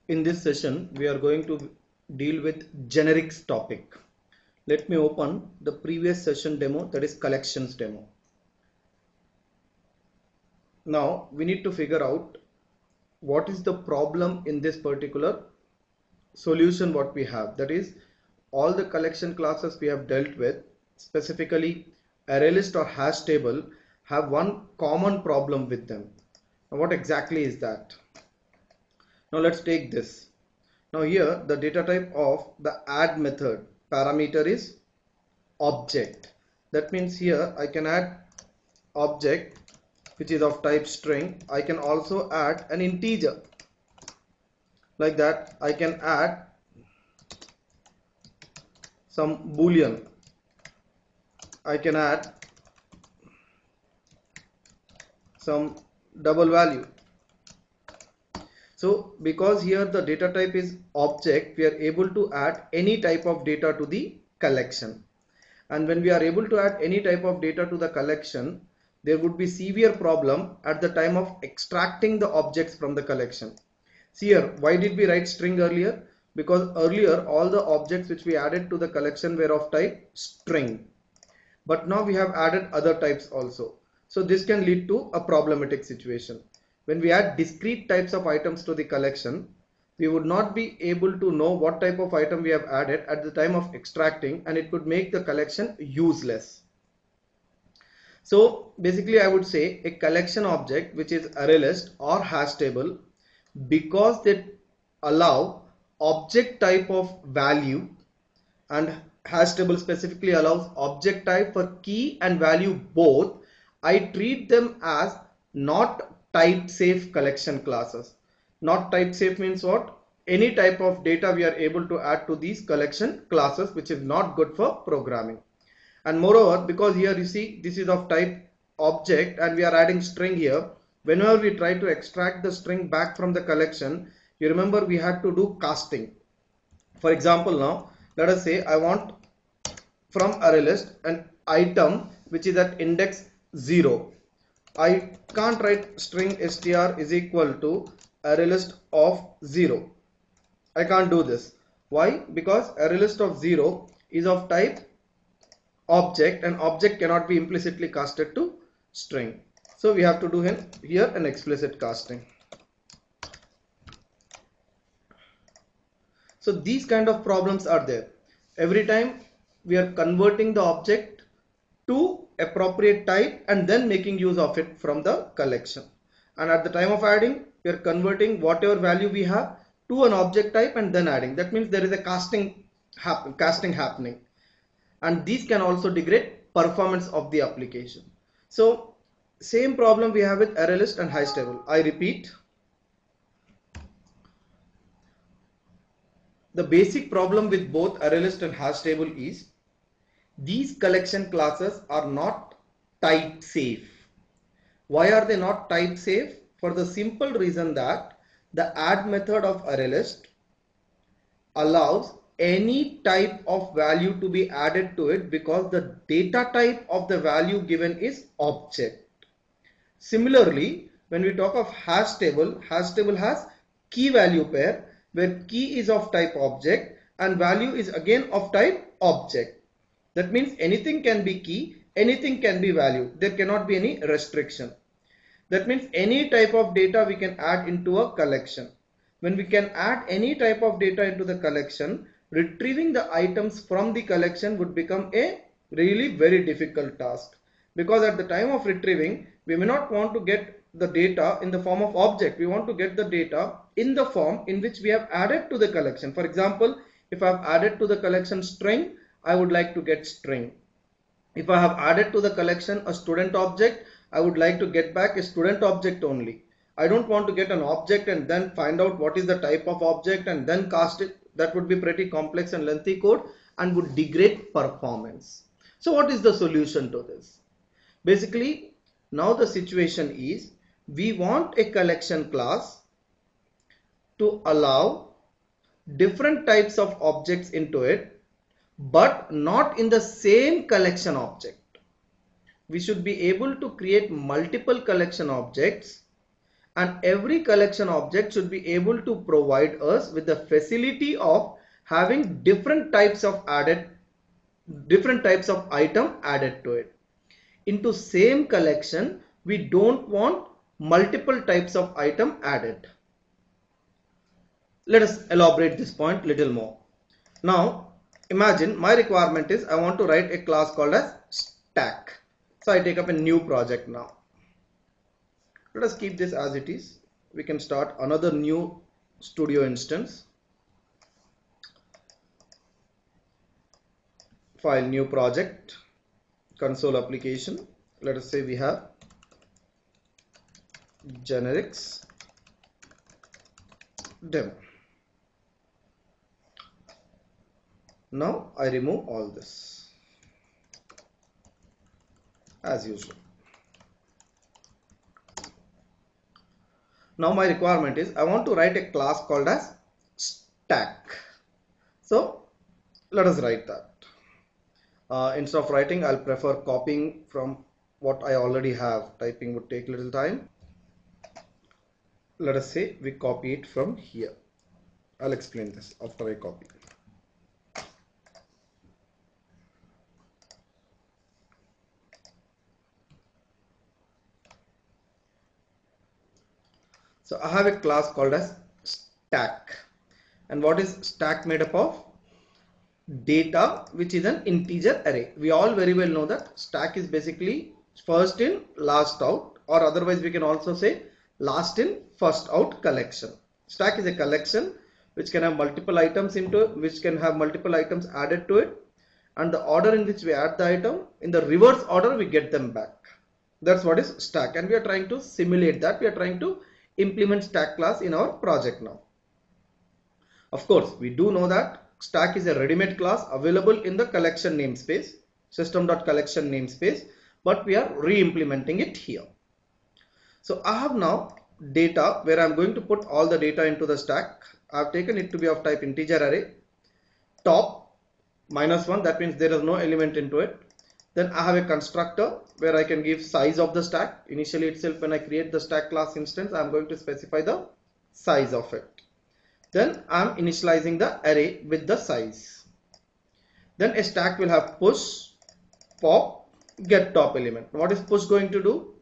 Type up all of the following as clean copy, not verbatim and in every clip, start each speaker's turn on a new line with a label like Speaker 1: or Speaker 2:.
Speaker 1: In this session, we are going to deal with generics topic. Let me open the previous session demo, that is collections demo. Now we need to figure out what is the problem in this particular solution what we have. That is, all the collection classes we have dealt with, specifically ArrayList or hash table, have one common problem with them. Now what exactly is that? Now let's take this. Now here the data type of the add method parameter is object. That means here I can add object which is of type string. I can also add an integer. Like that I can add some boolean. I can add some double value. So because here the data type is object, we are able to add any type of data to the collection. And when we are able to add any type of data to the collection, there would be severe problem at the time of extracting the objects from the collection. See here, why did we write string earlier? Because earlier all the objects which we added to the collection were of type string. But now we have added other types also. So this can lead to a problematic situation. When we add discrete types of items to the collection, we would not be able to know what type of item we have added at the time of extracting, and it could make the collection useless. So basically I would say a collection object which is ArrayList or hash table, because they allow object type of value, and hash table specifically allows object type for key and value both, I treat them as not type safe collection classes. Not type safe means what? Any type of data we are able to add to these collection classes, which is not good for programming. And moreover, because here you see this is of type object and we are adding string here, whenever we try to extract the string back from the collection, you remember we had to do casting. For example, now let us say I want from ArrayList an item which is at index 0. I can't write string str is equal to ArrayList of 0. I can't do this. Why? Because ArrayList of 0 is of type object, and object cannot be implicitly casted to string. So we have to do here an explicit casting. So these kind of problems are there. Every time we are converting the object to appropriate type and then making use of it from the collection. And at the time of adding, we are converting whatever value we have to an object type and then adding. That means there is a casting happening. And these can also degrade performance of the application. So same problem we have with ArrayList and hash table. I repeat, the basic problem with both ArrayList and hash table is these collection classes are not type safe. Why are they not type safe? For the simple reason that the add method of ArrayList allows any type of value to be added to it because the data type of the value given is object. Similarly, when we talk of hash table has key value pair where key is of type object and value is again of type object. That means anything can be key, anything can be value. There cannot be any restriction. That means any type of data we can add into a collection. When we can add any type of data into the collection, retrieving the items from the collection would become a really very difficult task. Because at the time of retrieving, we may not want to get the data in the form of object. We want to get the data in the form in which we have added to the collection. For example, if I have added to the collection string, I would like to get string. If I have added to the collection a student object, I would like to get back a student object only. I don't want to get an object and then find out what is the type of object and then cast it. That would be pretty complex and lengthy code and would degrade performance. So what is the solution to this? Basically, now the situation is we want a collection class to allow different types of objects into it, but not in the same collection object. We should be able to create multiple collection objects and every collection object should be able to provide us with the facility of having different types of item added to it. Into same collection, we don't want multiple types of item added. Let us elaborate this point little more. Now imagine my requirement is I want to write a class called as stack. So I take up a new project now. Let us keep this as it is. We can start another new studio instance. File, new project, console application. Let us say we have generics demo. Now I remove all this as usual. Now my requirement is I want to write a class called as stack. So let us write that. Instead of writing, I'll prefer copying from what I already have. Typing would take little time. Let us say we copy it from here. I'll explain this after I copy. So I have a class called as stack. And what is stack made up of? Data, which is an integer array. We all very well know that stack is basically first in, last out, or otherwise we can also say last in, first out collection. Stack is a collection which can have multiple items into it, which can have multiple items added to it, and the order in which we add the item, in the reverse order we get them back. That's what is stack, and we are trying to simulate that. We are trying to implement stack class in our project now. Of course, we do know that stack is a ready-made class available in the collection namespace, system.collection namespace, but we are re-implementing it here. So I have now data where I'm going to put all the data into the stack. I've taken it to be of type integer array. Top -1, that means there is no element into it. Then I have a constructor where I can give size of the stack. Initially itself, when I create the stack class instance, I'm going to specify the size of it. Then I'm initializing the array with the size. Then a stack will have push, pop, get top element. What is push going to do?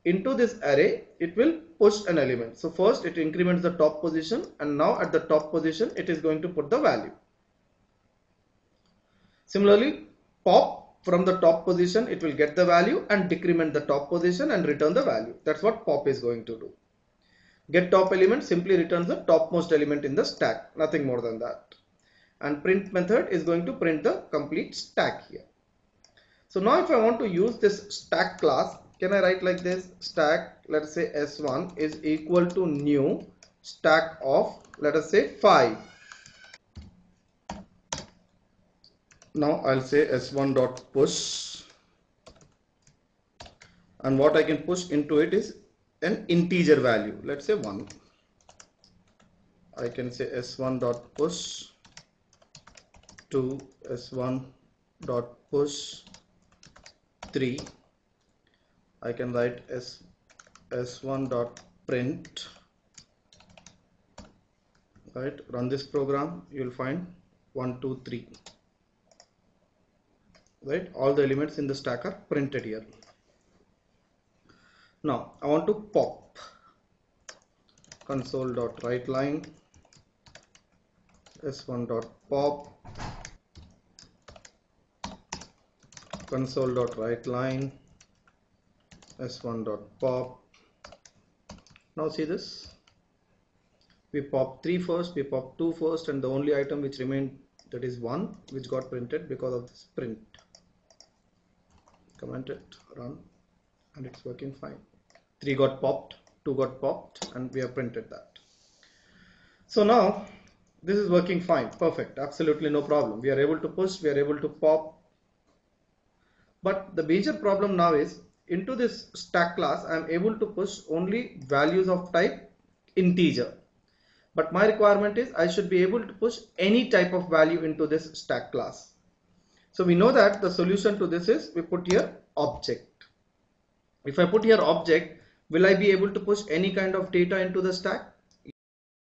Speaker 1: Into this array, it will push an element. So first it increments the top position, and now at the top position, it is going to put the value. Similarly, pop, from the top position, it will get the value and decrement the top position and return the value. That's what pop is going to do. Get top element simply returns the topmost element in the stack, nothing more than that. And print method is going to print the complete stack here. So now if I want to use this stack class, can I write like this? Stack, let us say S1 is equal to new stack of, let us say 5. Now I'll say S1 dot push, and what I can push into it is an integer value, let's say 1. I can say S1 dot push to S1 dot push 3. I can write S1 dot print, right? Run this program, you will find 1 2 3, right? All the elements in the stack are printed here. Now I want to pop. Console.writeLine S1.pop, console.writeLine S1.pop. Now see this, we pop 3 first, we pop 2 first, and the only item which remained, that is 1, which got printed because of this print. Comment it, run, and it's working fine. 3 got popped, 2 got popped, and we have printed that. So now this is working fine, perfect, absolutely no problem. We are able to push, we are able to pop. But the major problem now is, into this stack class I am able to push only values of type integer, but my requirement is I should be able to push any type of value into this stack class. So we know that the solution to this is we put here object. If I put here object, will I be able to push any kind of data into the stack?